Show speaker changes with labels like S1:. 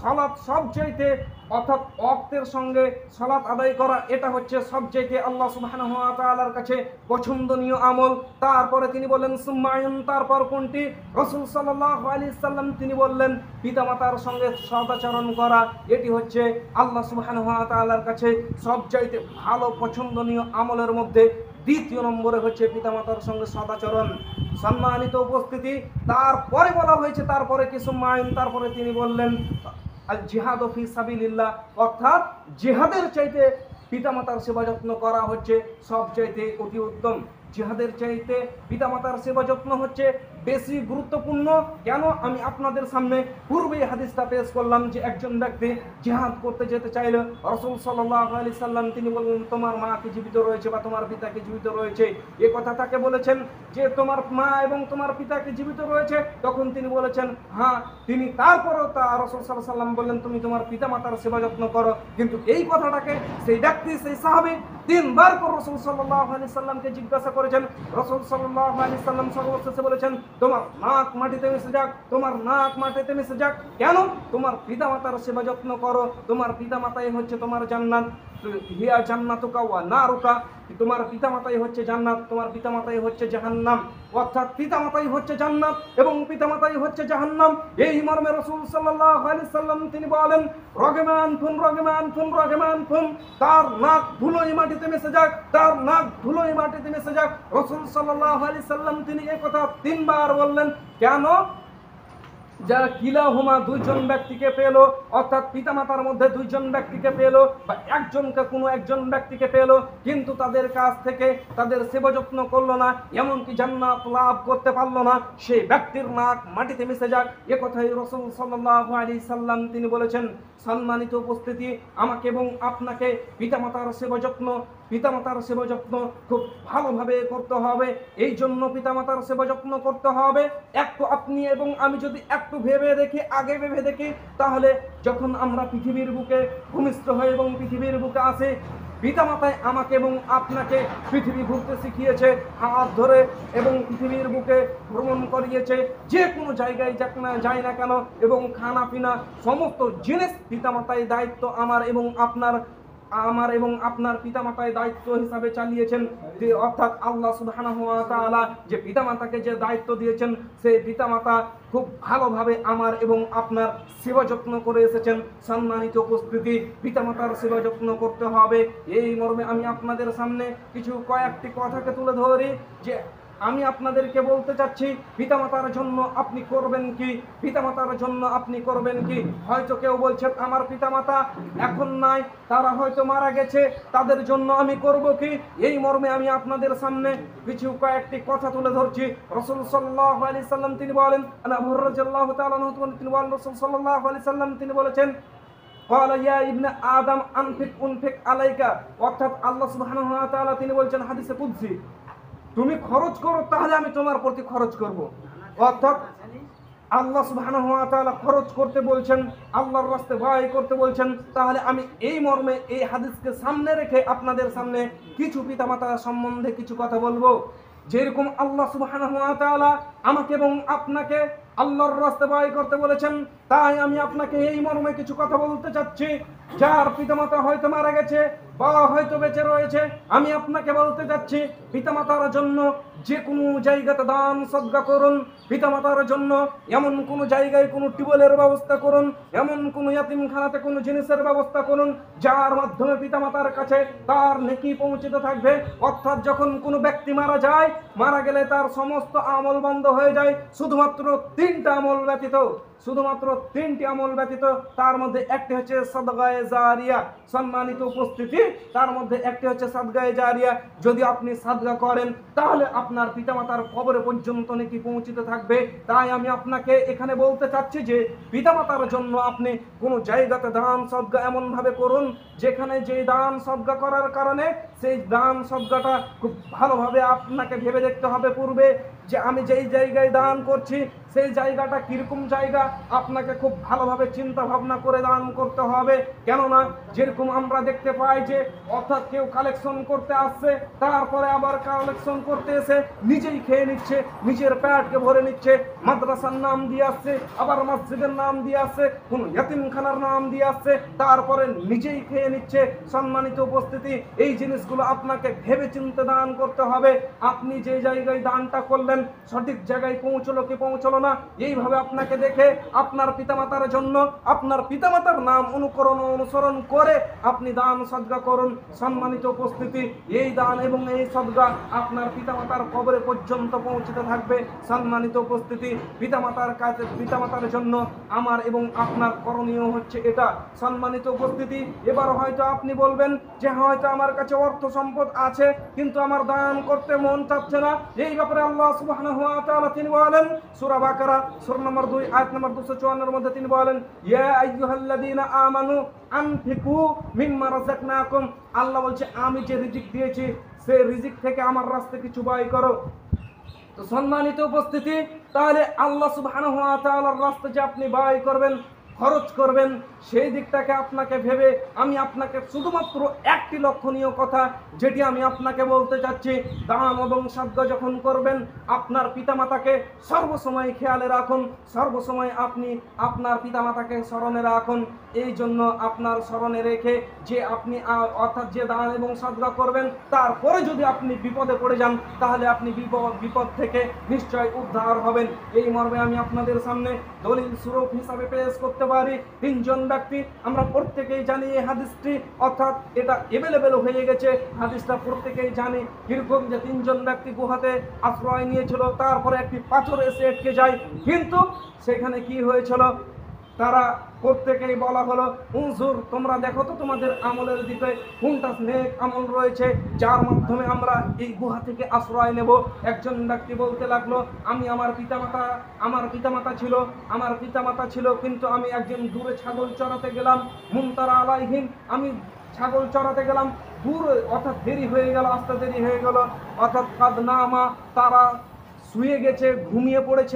S1: সালাত সবচাইতে অর্থাৎ ওয়াক্তের সঙ্গে সালাত আদায় করা এটা হচ্ছে সবচাইতে আল্লাহ সুবহানাহু ওয়া তাআলার কাছে পছন্দনীয় আমল। তারপরে তিনি বললেন সুম্মায়ুন, তারপর কোনটি? রাসূল সাল্লাল্লাহু আলাইহি সাল্লাম তিনি বললেন পিতামাতার সঙ্গে সদাচরণ করা, এটি হচ্ছে আল্লাহ সুবহানাহু ওয়া তাআলার কাছে সবচাইতে ভালো পছন্দনীয় আমলের মধ্যে দ্বিতীয় নম্বরে হচ্ছে পিতামাতার সঙ্গে সদাচরণ। সম্মানিত উপস্থিতি, তারপরে বলা হয়েছে তারপরে কি সুম্মায়ুন, তারপরে তিনি বললেন আল জিহাদ ফি সাবিলিল্লাহ, অর্থাৎ জিহাদের চাইতে পিতামাতার সেবা যত্ন করা হচ্ছে সবচাইতে অতি উত্তম। জিহাদের চাইতে পিতামাতার সেবা যত্ন হচ্ছে বেশি গুরুত্বপূর্ণ। কেন? আমি আপনাদের সামনে পূর্বেই হাদিসটা পেশ করলাম যে একজন ব্যক্তি জিহাদ করতে যেতে চাইলে রাসূল সাল্লাল্লাহু আলাইহি সাল্লাম তিনি বললেন তোমার মা কি জীবিত রয়েছে বা তোমার পিতা কি জীবিত রয়েছে, এই কথা তাকে বলেছেন যে তোমার মা এবং তোমার পিতা কি জীবিত রয়েছে, তখন তিনি বলেছেন হ্যাঁ। তিনি তারপরও তা রাসূল সাল্লাল্লাহু আলাইহি সাল্লাম বললেন তুমি তোমার পিতামাতার সেবা যত্ন করো। কিন্তু এই কথাটাকে সেই ব্যক্তি, সেই সাহাবী তিনবার করে রাসূল সাল্লাল্লাহু আলাইহি সাল্লামকে জিজ্ঞাসা করেছেন। রাসূল সাল্লাল্লাহু আলাইহি সাল্লাম সর্বশেষে বলেছেন তোমার নাক মাটিতে মিশে যাক, তোমার নাক মাটিতে মিশে যাক। কেন? তোমার পিতামাতার সেবা যত্ন করো, তোমার পিতামাতাই হচ্ছে তোমার জান্নাত, হিয়া জান্নাতুকা ওয়া নারুকা, তোমার পিতামাতাই হচ্ছে জান্নাত, তোমার পিতামাতাই হচ্ছে জাহান্নাম। অর্থাৎ পিতামাতাই হচ্ছে জান্নাত এবং পিতামাতাই হচ্ছে জাহান্নাম। এই মর্মে রাসূল সাল্লাল্লাহু আলাইহি সাল্লাম তিনি বলেন রগমান ফুন রগমান ফুন রগমান ফুন, তার নাক ধুলোয় মাটিতে মিশে যাক, তার নাক ধুলোয় মাটিতে মিশে যাক। রাসূল সাল্লাল্লাহু আলাইহি সাল্লাম তিনি এই কথা তিনবার বললেন। কেন? যারা কিলাহুমা দুইজন ব্যক্তিকে পেল, অর্থাৎ পিতামাতার মধ্যে দুইজন ব্যক্তিকে পেল বা একজনকে কোনো একজন ব্যক্তিকে পেল, কিন্তু তাদের কাছ থেকে তাদের সেবা যত্ন করলো না, এমনকি জান্নাত লাভ করতে পারলো না, সেই ব্যক্তির নাক মাটিতে মিশে যাক। এ কথাই রাসূল সাল্লাল্লাহু আলাইহি সাল্লাম তিনি বলেছেন। সম্মানিত উপস্থিতি, আমাকে এবং আপনাকে পিতামাতার সেবা যত্ন খুব ভালোভাবে করতে হবে। এই জন্য পিতামাতার সেবা যত্ন করতে হবে। একটু আপনি এবং আমি যদি একটু আগে ভেবে দেখি, তাহলে যখন আমরা পৃথিবীর বুকে ভূমিষ্ঠ হই এবং পৃথিবীর বুকে আসি, পিতামাতায় আমাকে এবং আপনাকে পৃথিবী ঘুরতে শিখিয়েছে, হাত ধরে এবং পৃথিবীর বুকে ভ্রমণ করিয়েছে। যে কোনো জায়গায় যাই না কেন এবং খানা পিনা সমস্ত জিনিস পিতামাতায় দায়িত্ব আমার এবং আপনার পিতামাতায় দায়িত্ব হিসাবে চালিয়েছেন। যে অর্থাৎ আল্লাহ সুবহানাহু ওয়া তাআলা যে পিতামাতাকে যে দায়িত্ব দিয়েছেন, সেই পিতামাতা খুব ভালোভাবে আমার এবং আপনার সেবা যত্ন করে এসেছেন। সম্মানিত উপস্থিতি, পিতামাতার সেবা যত্ন করতে হবে। এই মর্মে আমি আপনাদের সামনে কয়েকটি কথাকে তুলে ধরি যে আমি আপনাদেরকে বলতে চাচ্ছি পিতামাতার জন্য আপনি করবেন কি, পিতামাতার জন্য আপনি করবেন কি। হয়তো কেউ বলছেন আমার পিতামাতা এখন নাই, তারা হয়তো মারা গেছে, তাদের জন্য আমি করব কি। এই মর্মে আমি আপনাদের সামনে কয়েকটি কথা তুলে ধরছি। রাসূল সাল্লাল্লাহু আলাইহি সাল্লাম তিনি বলেন, আনা আবু হুরায়রা রাদিয়াল্লাহু তাআলা আনহু তিনি বলেন রাসূল সাল্লাল্লাহু আলাইহি সাল্লাম তিনি বলেছেন ক্বালা ইয়া ইবনে আদম উনফিক আলাইকা, অর্থাৎ আল্লাহ সুবহানাহু ওয়া তাআলা তিনি বলছেন হাদিসে কুদসি, তুমি খরচ করো তাহলে আমি তোমার প্রতি খরচ করব। অর্থাৎ আল্লাহ সুবহানাহু ওয়া তাআলা খরচ করতে বলছেন, আল্লাহর রাস্তায় ব্যয় করতে বলছেন। তাহলে আমি এই মর্মে এই হাদিসকে সামনে রেখে আপনাদের সামনে কিছু পিতামাতা সম্বন্ধে কিছু কথা বলবো। যেরকম আল্লাহ সুবহানাহু ওয়া তাআলা আমাকে এবং আপনাকে আল্লাহর রাস্তায় ব্যয় করতে বলেছেন, তাই আমি আপনাকে এই মর্মে কিছু কথা বলতে চাচ্ছি। যার পিতামাতা হয়তো মারা গেছে বা হয়তো বেঁচে রয়েছে, আমি আপনাকে বলতে চাচ্ছি পিতামাতার জন্য যে কোনো জায়গাতে দান সদকা করুন। পিতামাতার জন্য এমন কোনো জায়গায় কোনো টিউবওয়েলের ব্যবস্থা করুন, এমন কোনো ইয়াতিমখানাতে কোনো জিনিসের ব্যবস্থা করুন যার মাধ্যমে পিতামাতার কাছে তার নেকি পৌঁছতে থাকবে। অর্থাৎ যখন কোনো ব্যক্তি মারা গেলে তার সমস্ত আমল বন্ধ হয়ে যায়, শুধুমাত্র তিনটি আমল ব্যতীত। তার মধ্যে একটি হচ্ছে সাদগায়ে জারিয়া। সম্মানিত উপস্থিতি, তার মধ্যে একটি হচ্ছে সাদগায়ে জারিয়া। যদি আপনি সাদগা করেন তাহলে আপনার পিতামাতার কবরে পর্যন্ত নেকি পৌঁছতে থাকবে। তাই আমি আপনাকে এখানে বলতে চাচ্ছি যে পিতামাতার জন্য আপনি কোনো জায়গাতে দান সদগা এমনভাবে করুন যেখানে যে দান সদগা করার কারণে সেই দান সদগাটা খুব ভালোভাবে আপনাকে ভেবে দেখতে হবে পূর্বে যে আমি যেই জায়গায় দান করছি সেই জায়গাটা কিরকম জায়গা আপনাকে খুব ভালোভাবে চিন্তা ভাবনা করে দান করতে হবে। কেননা যেরকম আমরা দেখতে পাই যে অর্থাৎ কেউ কালেকশন করতে আসছে, তারপরে আবার কালেকশন করতে এসে নিজেই খেয়ে নিচ্ছে, নিজের পেটকে ভরে নিচ্ছে, মাদ্রাসার নাম দিয়ে আসছে, আবার মসজিদের নাম দিয়ে আসছে, কোন ইয়াতিমখানার নাম দিয়ে আসছে, তারপরে নিজেই খেয়ে নিচ্ছে। সম্মানিত উপস্থিতি, এই জিনিসগুলো আপনাকে ভেবে চিন্তে দান করতে হবে। আপনি যে জায়গায় দানটা করলেন সঠিক জায়গায় পৌঁছলো কি পৌঁছলো না, এইভাবে আপনাকে দেখে আপনার পিতামাতার জন্য আপনার পিতামাতার নাম অনুসরণ করে আপনি দান সদকা করুন। সম্মানিত উপস্থিতি, এই দান এবং এই সদকা আপনার পিতামাতার কবরে পর্যন্ত পৌঁছতে থাকবে। সম্মানিত উপস্থিতি, পিতামাতার জন্য আমার এবং আপনার করণীয় হচ্ছে এটা। সম্মানিত উপস্থিতি, এবার হয়তো আপনি বলবেন যে হয়তো আমার কাছে অর্থ সম্পদ আছে কিন্তু আমার দান করতে মন চাচ্ছে না। এই ব্যাপারে আল্লাহ সুবহানাহু ওয়া তাআলা তিনি বলেন সূরা বাকারা সূরা নম্বর 2 আয়াত নম্বর 254 এর মধ্যে তিনি বলেন, ইয়া আইয়ুহাল্লাযীনা আমানু আনফিকু মিম্মা রাযাকনাকুম। আল্লাহ বলছে আমি যে রিজিক দিয়েছি সেই রিজিক থেকে আমার রাস্তায় কিছু ব্যয় করো। তো সম্মানিত উপস্থিতি, তাহলে আল্লাহ সুবহানাহু ওয়া তাআলার রাস্তায় যে আপনি ব্যয় করবেন, খরচ করবেন, সেই দিকটাকে আপনাকে ভেবে আমি আপনাকে শুধুমাত্র একটি লক্ষণীয় কথা যেটি আমি আপনাকে বলতে চাচ্ছি, দান এবং সদকা যখন করবেন আপনার পিতামাতাকে সর্বসময় খেয়ালে রাখুন, সর্বসময় আপনি আপনার পিতামাতাকে স্মরণে রাখুন। এই জন্য আপনার স্মরণে রেখে যে আপনি অর্থাৎ যে দান এবং সদকা করবেন তারপরে যদি আপনি বিপদে পড়ে যান তাহলে আপনি বিপদ থেকে নিশ্চয় উদ্ধার হবেন। এই মর্মে আমি আপনাদের সামনে দলিল স্বরূপ হিসাবে পেশ করতে পারি। তিনজন ব্যক্তি, আমরা প্রত্যেকেই জানি এই হাদিসটি, অর্থাৎ এটা এভেলেবেল হয়ে গেছে, হাদিসটা প্রত্যেকেই জানি। কিরকম যে তিনজন ব্যক্তি গুহাতে আশ্রয় নিয়েছিল, তারপরে একটি পাথর এসে আটকে যায়, কিন্তু সেখানে কি হয়েছিল, তারা প্রত্যেকেই বলা হলো হুজুর তোমরা দেখো তো তোমাদের আমলের দিকে কোনটা নেক আমল রয়েছে যার মাধ্যমে আমরা এই গুহা থেকে আশ্রয় নেব। একজন ব্যক্তি বলতে লাগলো আমি আমার পিতামাতা ছিল কিন্তু আমি একজন দূরে ছাগল চড়াতে গেলাম, মুনতারা আলাইহিম, আমি ছাগল চড়াতে গেলাম দূরে, অর্থাৎ দেরি হয়ে গেল, আস্তে দেরি হয়ে গেল, অর্থাৎ কাদনামা, তারা শুয়ে গেছে, ঘুমিয়ে পড়েছে।